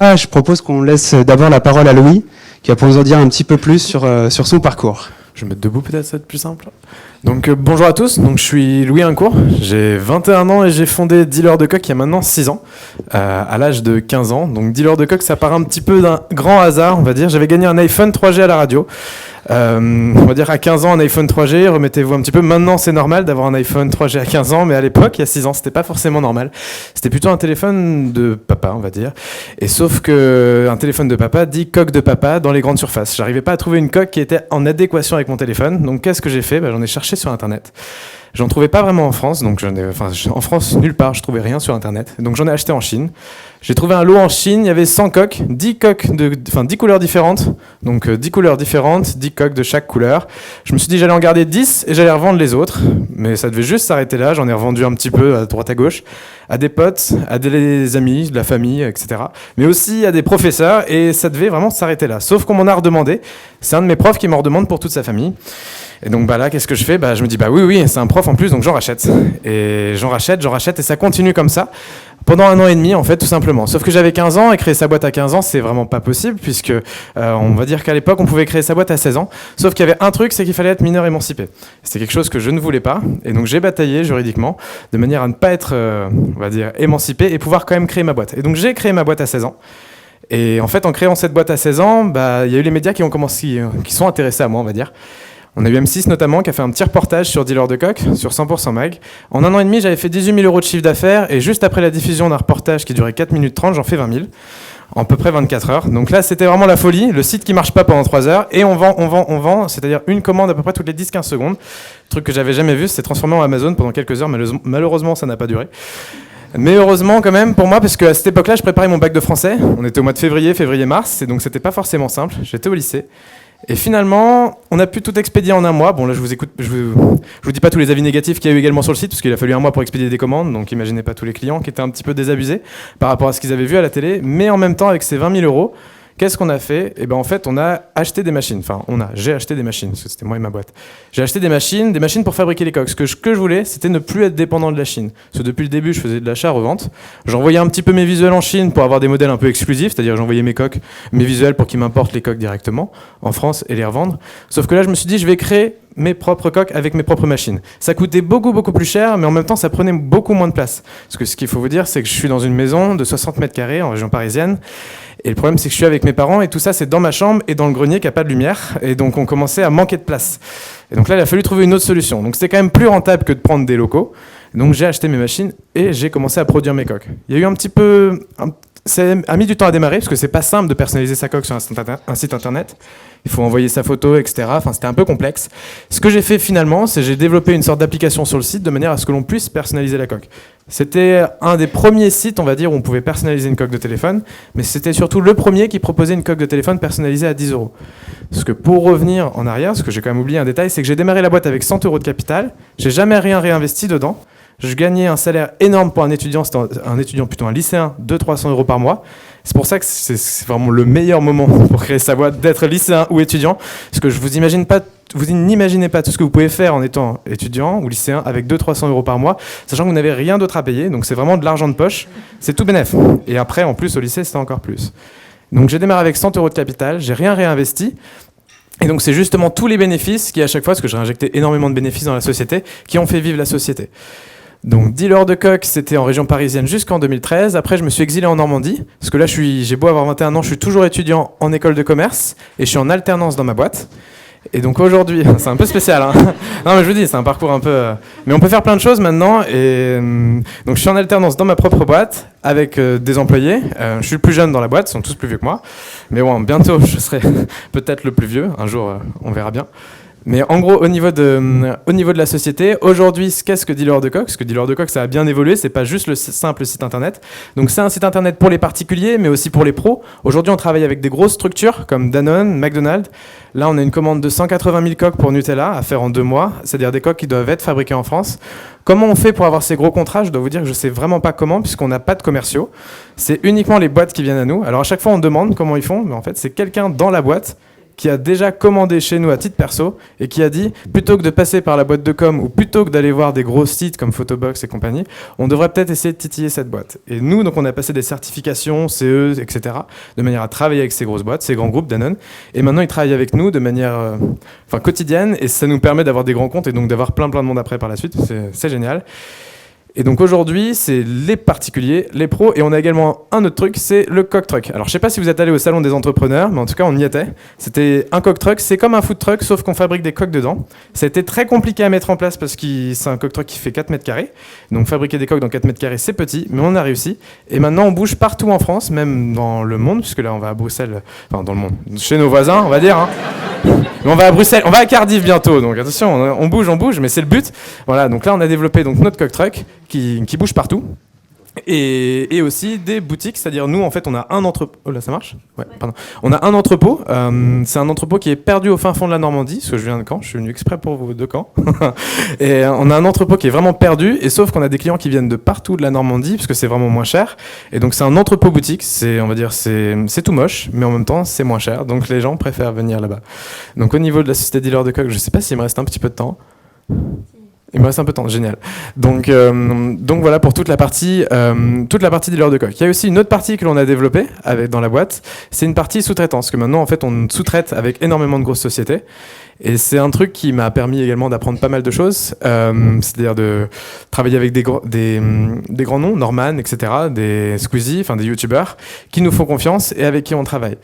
Je propose qu'on laisse d'abord la parole à Louis, qui va pouvoir nous en dire un petit peu plus sur son parcours. Je vais me mettre debout, peut-être, ça va être plus simple. Donc bonjour à tous, donc, je suis Louis Incourt, j'ai 21 ans et j'ai fondé Dealer de Coq il y a maintenant 6 ans, à l'âge de 15 ans. Donc Dealer de Coq, ça part un petit peu d'un grand hasard, on va dire. J'avais gagné un iPhone 3G à la radio. On va dire à 15 ans un iPhone 3G, remettez-vous un petit peu. Maintenant c'est normal d'avoir un iPhone 3G à 15 ans, mais à l'époque, il y a 6 ans, c'était pas forcément normal. C'était plutôt un téléphone de papa, on va dire. Et sauf que un téléphone de papa dit coque de papa dans les grandes surfaces. J'arrivais pas à trouver une coque qui était en adéquation avec mon téléphone. Donc qu'est-ce que j'ai fait ? J'en ai cherché sur internet. J'en trouvais pas vraiment en France, donc en France nulle part, je trouvais rien sur internet. Donc j'en ai acheté en Chine. J'ai trouvé un lot en Chine, il y avait 100 coques, 10 couleurs différentes. Donc 10 couleurs différentes, 10 coques de chaque couleur. Je me suis dit j'allais en garder 10 et j'allais revendre les autres. Mais ça devait juste s'arrêter là, j'en ai revendu un petit peu à droite à gauche, à des potes, à des amis, de la famille, etc. Mais aussi à des professeurs, et ça devait vraiment s'arrêter là. Sauf qu'on m'en a redemandé, c'est un de mes profs qui m'en redemande pour toute sa famille. Et donc là, qu'est-ce que je fais ? Je me dis oui, c'est un prof en plus, donc j'en rachète. Et j'en rachète, et ça continue comme ça, pendant 1 an et demi en fait, tout simplement. Sauf que j'avais 15 ans, et créer sa boîte à 15 ans, c'est vraiment pas possible, puisque on va dire qu'à l'époque, on pouvait créer sa boîte à 16 ans. Sauf qu'il y avait un truc, c'est qu'il fallait être mineur émancipé. C'était quelque chose que je ne voulais pas, et donc j'ai bataillé juridiquement, de manière à ne pas être, on va dire, émancipé, et pouvoir quand même créer ma boîte. Et donc j'ai créé ma boîte à 16 ans. Et en fait, en créant cette boîte à 16 ans, il y a eu les médias qui sont intéressés à moi, on va dire. On a eu M6 notamment qui a fait un petit reportage sur Dealer de Coq, sur 100% Mag. En 1 an et demi, j'avais fait 18 000 euros de chiffre d'affaires, et juste après la diffusion d'un reportage qui durait 4 minutes 30, j'en fais 20 000, en à peu près 24 heures. Donc là, c'était vraiment la folie, le site qui marche pas pendant 3 heures, et on vend, c'est-à-dire une commande à peu près toutes les 10-15 secondes. Truc que j'avais jamais vu, c'est transformé en Amazon pendant quelques heures, malheureusement ça n'a pas duré. Mais heureusement quand même pour moi, parce qu'à cette époque-là, je préparais mon bac de français, on était au mois de février-mars, et donc c'était pas forcément simple, j'étais au lycée. Et finalement, on a pu tout expédier en 1 mois. Bon, là, je vous dis pas tous les avis négatifs qu'il y a eu également sur le site, parce qu'il a fallu 1 mois pour expédier des commandes, donc imaginez pas tous les clients qui étaient un petit peu désabusés par rapport à ce qu'ils avaient vu à la télé. Mais en même temps, avec ces 20 000 euros, qu'est-ce qu'on a fait ? En fait, on a acheté des machines. J'ai acheté des machines, parce que c'était moi et ma boîte. J'ai acheté des machines pour fabriquer les coques. Ce que je voulais, c'était ne plus être dépendant de la Chine. Parce que depuis le début, je faisais de l'achat-revente. J'envoyais un petit peu mes visuels en Chine pour avoir des modèles un peu exclusifs, c'est-à-dire j'envoyais mes visuels pour qu'ils m'importent les coques directement en France et les revendre. Sauf que là, je me suis dit, je vais créer mes propres coques avec mes propres machines. Ça coûtait beaucoup plus cher, mais en même temps, ça prenait beaucoup moins de place. Parce que ce qu'il faut vous dire, c'est que je suis dans une maison de 60 mètres carrés en région parisienne. Et le problème, c'est que je suis avec mes parents, et tout ça, c'est dans ma chambre et dans le grenier qui n'a pas de lumière. Et donc, on commençait à manquer de place. Et donc là, il a fallu trouver une autre solution. Donc, c'était quand même plus rentable que de prendre des locaux. Donc, j'ai acheté mes machines et j'ai commencé à produire mes coques. Il y a eu ça a mis du temps à démarrer, parce que c'est pas simple de personnaliser sa coque sur un site internet. Il faut envoyer sa photo, etc. C'était un peu complexe. Ce que j'ai fait finalement, c'est que j'ai développé une sorte d'application sur le site de manière à ce que l'on puisse personnaliser la coque. C'était un des premiers sites, on va dire, où on pouvait personnaliser une coque de téléphone, mais c'était surtout le premier qui proposait une coque de téléphone personnalisée à 10 euros. Parce que pour revenir en arrière, parce que j'ai quand même oublié un détail, c'est que j'ai démarré la boîte avec 100 euros de capital, j'ai jamais rien réinvesti dedans. Je gagnais un salaire énorme pour un étudiant, c'était un lycéen, 200-300 euros par mois. C'est pour ça que c'est vraiment le meilleur moment pour créer sa boîte, d'être lycéen ou étudiant. Parce que vous n'imaginez pas tout ce que vous pouvez faire en étant étudiant ou lycéen avec 200-300 euros par mois, sachant que vous n'avez rien d'autre à payer. Donc c'est vraiment de l'argent de poche. C'est tout bénef. Et après, en plus, au lycée, c'était encore plus. Donc j'ai démarré avec 100 euros de capital, j'ai rien réinvesti. Et donc c'est justement tous les bénéfices qui, à chaque fois, parce que j'ai injecté énormément de bénéfices dans la société, qui ont fait vivre la société. Donc Dealer de Coq, c'était en région parisienne jusqu'en 2013. Après, je me suis exilé en Normandie, parce que là, j'ai beau avoir 21 ans, je suis toujours étudiant en école de commerce, et je suis en alternance dans ma boîte. Et donc aujourd'hui, c'est un peu spécial, hein. Non mais je vous dis, c'est un parcours un peu... Mais on peut faire plein de choses maintenant, et donc je suis en alternance dans ma propre boîte, avec des employés. Je suis le plus jeune dans la boîte, ils sont tous plus vieux que moi. Mais bon, bientôt, je serai peut-être le plus vieux, un jour, on verra bien. Mais en gros, au niveau de la société, aujourd'hui, qu'est-ce que Dealer de Coq ? Parce que Dealer de Coq, ça a bien évolué, c'est pas juste le simple site internet. Donc c'est un site internet pour les particuliers, mais aussi pour les pros. Aujourd'hui, on travaille avec des grosses structures comme Danone, McDonald's. Là, on a une commande de 180 000 coques pour Nutella à faire en 2 mois, c'est-à-dire des coques qui doivent être fabriquées en France. Comment on fait pour avoir ces gros contrats ? Je dois vous dire que je sais vraiment pas comment, puisqu'on n'a pas de commerciaux. C'est uniquement les boîtes qui viennent à nous. Alors à chaque fois, on demande comment ils font, mais en fait, c'est quelqu'un dans la boîte qui a déjà commandé chez nous à titre perso et qui a dit, plutôt que de passer par la boîte de com ou plutôt que d'aller voir des gros sites comme Photobox et compagnie, on devrait peut-être essayer de titiller cette boîte. Et nous, donc, on a passé des certifications, CE, etc., de manière à travailler avec ces grosses boîtes, ces grands groupes Danone. Et maintenant, ils travaillent avec nous de manière quotidienne et ça nous permet d'avoir des grands comptes et donc d'avoir plein de monde après par la suite. C'est génial. Et donc aujourd'hui, c'est les particuliers, les pros, et on a également un autre truc, c'est le coq truck. Alors je sais pas si vous êtes allé au salon des entrepreneurs, mais en tout cas on y était. C'était un coq truck, c'est comme un food truck, sauf qu'on fabrique des coques dedans. Ça a été très compliqué à mettre en place parce que c'est un coq truck qui fait 4 mètres carrés. Donc fabriquer des coques dans 4 mètres carrés, c'est petit, mais on a réussi. Et maintenant on bouge partout en France, même dans le monde, puisque là on va à Bruxelles, enfin dans le monde, chez nos voisins, on va dire. Hein. Mais on va à Bruxelles, on va à Cardiff bientôt, donc attention, on bouge, mais c'est le but. Voilà, donc là on a développé donc notre coq truck qui bouge partout. Et aussi des boutiques, c'est-à-dire nous en fait on a un entrepôt. Oh là ça marche ? Ouais, pardon. On a un entrepôt, c'est un entrepôt qui est perdu au fin fond de la Normandie, parce que je viens de Caen, je suis venu exprès pour vous de Caen. Et on a un entrepôt qui est vraiment perdu, et sauf qu'on a des clients qui viennent de partout de la Normandie, parce que c'est vraiment moins cher. Et donc c'est un entrepôt boutique, on va dire c'est tout moche, mais en même temps c'est moins cher, donc les gens préfèrent venir là-bas. Donc au niveau de la société dealer de coq, je sais pas s'il me reste un petit peu de temps. Il me reste un peu de temps, génial. Donc voilà pour toute la partie dealer de coq. Il y a aussi une autre partie que l'on a développée dans la boîte, c'est une partie sous-traitance, que maintenant en fait on sous-traite avec énormément de grosses sociétés. Et c'est un truc qui m'a permis également d'apprendre pas mal de choses, c'est-à-dire de travailler avec des grands noms, Norman, etc., des Squeezie, enfin des youtubeurs, qui nous font confiance et avec qui on travaille.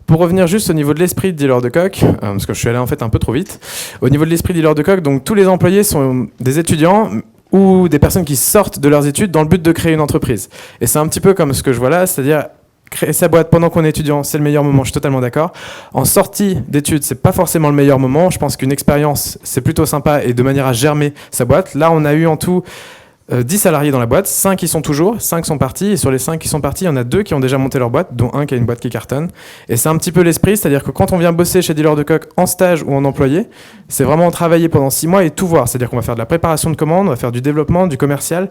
Pour revenir juste au niveau de l'esprit de dealer de coq, parce que je suis allé en fait un peu trop vite, au niveau de l'esprit de dealer de coq, donc tous les employés sont des étudiants ou des personnes qui sortent de leurs études dans le but de créer une entreprise. Et c'est un petit peu comme ce que je vois là, c'est-à-dire créer sa boîte pendant qu'on est étudiant, c'est le meilleur moment, je suis totalement d'accord. En sortie d'études, c'est pas forcément le meilleur moment, je pense qu'une expérience, c'est plutôt sympa et de manière à germer sa boîte. Là, on a eu en tout 10 salariés dans la boîte, 5 qui sont toujours, 5 sont partis, et sur les 5 qui sont partis, il y en a 2 qui ont déjà monté leur boîte, dont un qui a une boîte qui cartonne. Et c'est un petit peu l'esprit, c'est-à-dire que quand on vient bosser chez Dealer de Coq en stage ou en employé, c'est vraiment travailler pendant 6 mois et tout voir. C'est-à-dire qu'on va faire de la préparation de commandes, on va faire du développement, du commercial.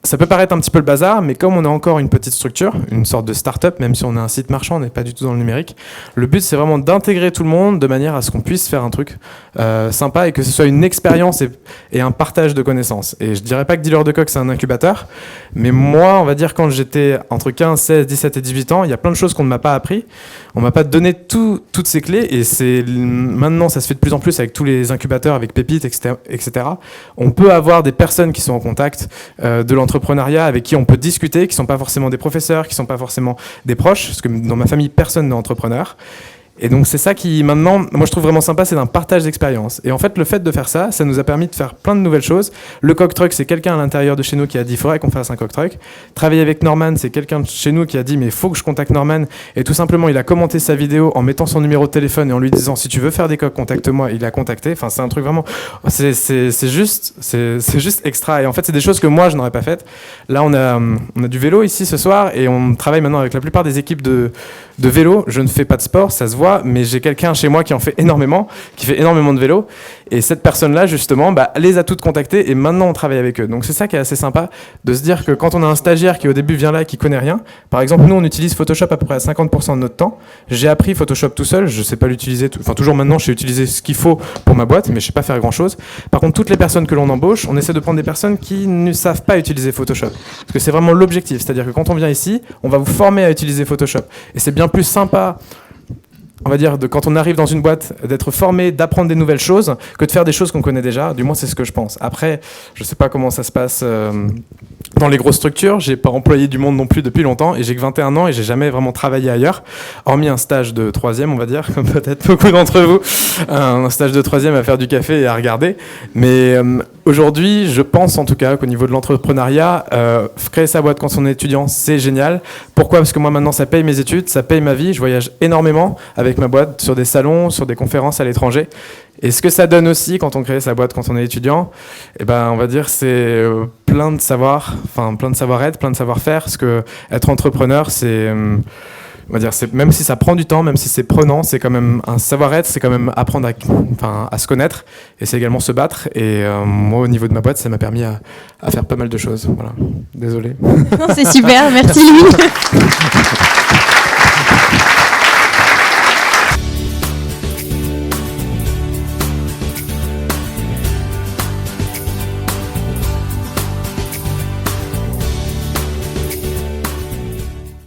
Ça peut paraître un petit peu le bazar, mais comme on a encore une petite structure, une sorte de start-up, même si on a un site marchand, on n'est pas du tout dans le numérique, le but c'est vraiment d'intégrer tout le monde de manière à ce qu'on puisse faire un truc sympa et que ce soit une expérience et un partage de connaissances. Et je dirais pas que Dealer de Coq c'est un incubateur, mais moi on va dire quand j'étais entre 15, 16, 17 et 18 ans, il y a plein de choses qu'on ne m'a pas appris, on m'a pas donné toutes ces clés et maintenant ça se fait de plus en plus avec tous les incubateurs, avec Pépite, etc. On peut avoir des personnes qui sont en contact de l'entreprenariat avec qui on peut discuter, qui ne sont pas forcément des professeurs, qui ne sont pas forcément des proches, parce que dans ma famille, personne n'est entrepreneur. Et donc c'est ça qui, maintenant, moi je trouve vraiment sympa, c'est un partage d'expérience. Et en fait, le fait de faire ça, ça nous a permis de faire plein de nouvelles choses. Le coq truck, c'est quelqu'un à l'intérieur de chez nous qui a dit, il faudrait qu'on fasse un coq truck. Travailler avec Norman, c'est quelqu'un de chez nous qui a dit, mais il faut que je contacte Norman. Et tout simplement, il a commenté sa vidéo en mettant son numéro de téléphone et en lui disant, si tu veux faire des coqs, contacte-moi. Il a contacté. Enfin, c'est un truc vraiment, c'est juste extra. Et en fait, c'est des choses que moi, je n'aurais pas faites. Là, on a du vélo ici ce soir et on travaille maintenant avec la plupart des équipes de vélo. Je ne fais pas de sport, ça se voit. Mais j'ai quelqu'un chez moi qui en fait énormément, qui fait énormément de vélo. Et cette personne-là, justement, les a toutes contactées et maintenant on travaille avec eux. Donc c'est ça qui est assez sympa, de se dire que quand on a un stagiaire qui au début vient là et qui connaît rien, par exemple, nous on utilise Photoshop à peu près à 50% de notre temps. J'ai appris Photoshop tout seul, je sais pas l'utiliser, enfin toujours maintenant je sais utiliser ce qu'il faut pour ma boîte, mais je sais pas faire grand-chose. Par contre, toutes les personnes que l'on embauche, on essaie de prendre des personnes qui ne savent pas utiliser Photoshop. Parce que c'est vraiment l'objectif, c'est-à-dire que quand on vient ici, on va vous former à utiliser Photoshop. Et c'est bien plus sympa, on va dire, quand on arrive dans une boîte, d'être formé, d'apprendre des nouvelles choses, que de faire des choses qu'on connaît déjà. Du moins, c'est ce que je pense. Après, je ne sais pas comment ça se passe dans les grosses structures. Je n'ai pas employé du monde non plus depuis longtemps et j'ai que 21 ans et je n'ai jamais vraiment travaillé ailleurs, hormis un stage de 3e, on va dire, comme peut-être beaucoup d'entre vous. Un stage de 3e à faire du café et à regarder. Mais aujourd'hui, je pense en tout cas qu'au niveau de l'entrepreneuriat, créer sa boîte quand on est étudiant, c'est génial. Pourquoi ? Parce que moi, maintenant, ça paye mes études, ça paye ma vie. Je voyage énormément avec ma boîte sur des salons, sur des conférences à l'étranger. Et ce que ça donne aussi quand on crée sa boîte quand on est étudiant, on va dire c'est plein de savoir-être, plein de savoir-faire. Parce que être entrepreneur, c'est on va dire, même si ça prend du temps, même si c'est prenant, c'est quand même un savoir-être, c'est quand même apprendre à se connaître et c'est également se battre. Et moi, au niveau de ma boîte, ça m'a permis à faire pas mal de choses. Voilà. Désolé. Non, c'est super, merci Louis.